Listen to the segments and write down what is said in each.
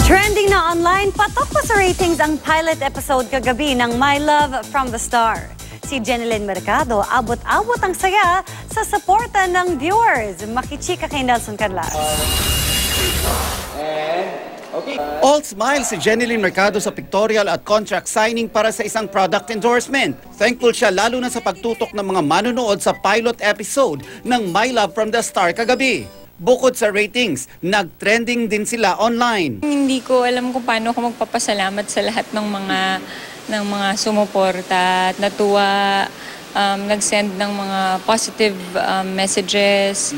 Trending na online, patok pa sa ratings ang pilot episode kagabi ng My Love from the Star. Si Jenilyn Mercado, abot-abot ang saya sa suporta ng viewers. Makichika kay Nelson Canlas. All smile si Jenilyn Mercado sa pictorial at contract signing para sa isang product endorsement. Thankful siya lalo na sa pagtutok ng mga manonood sa pilot episode ng My Love from the Star kagabi. Bukod sa ratings, nag-trending din sila online. Hindi ko alam kung paano ako magpapasalamat sa lahat ng mga sumuporta at natuwa, nag-send ng mga positive messages,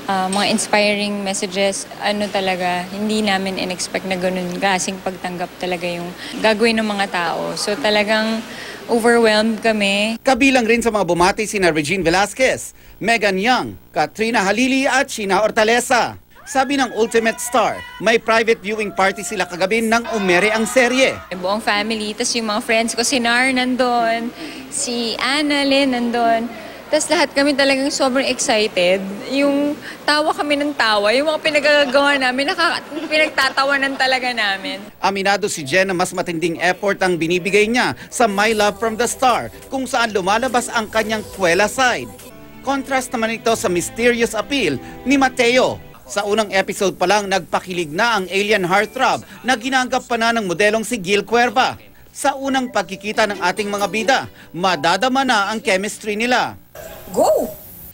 mga inspiring messages. Ano talaga, hindi namin in-expect na ganun kasing pagtanggap talaga yung gagawin ng mga tao. So talagang overwhelmed kami. Kabilang rin sa mga bumati sina Regine Velasquez, Megan Young, Katrina Halili at Sheena Hortaleza. Sabi ng Ultimate Star, may private viewing party sila kagabi nang umere ang serye. Buong family, tas yung mga friends ko, si Nar nandun, si Annalyn nandun. Tapos lahat kami talagang sobrang excited. Yung tawa kami ng tawa, yung mga pinagagawa namin, pinagtatawanan talaga namin. Aminado si Jen na mas matinding effort ang binibigay niya sa My Love from the Star, kung saan lumalabas ang kanyang kwela side. Contrast naman ito sa mysterious appeal ni Mateo. Sa unang episode pa lang, nagpakilig na ang alien heartthrob na ginanggap pa na ng modelong si Gil Cuerva. Sa unang pagkikita ng ating mga bida, madadama na ang chemistry nila. Go!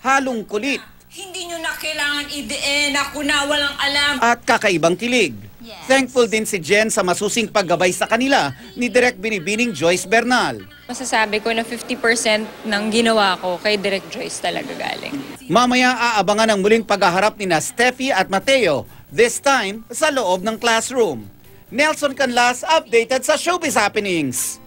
Halong kulit Hindi nyo na kailangan idein ako na walang alam. at kakaibang kilig. Yes. Thankful din si Jen sa masusing paggabay sa kanila ni Direk Binibining Joyce Bernal. Masasabi ko na 50% ng ginawa ko kay Direk Joyce talaga galing. Mamaya aabangan ang muling paghaharap ni Steffi at Mateo, this time sa loob ng classroom. Nelson Canlas, updated sa Showbiz Happenings.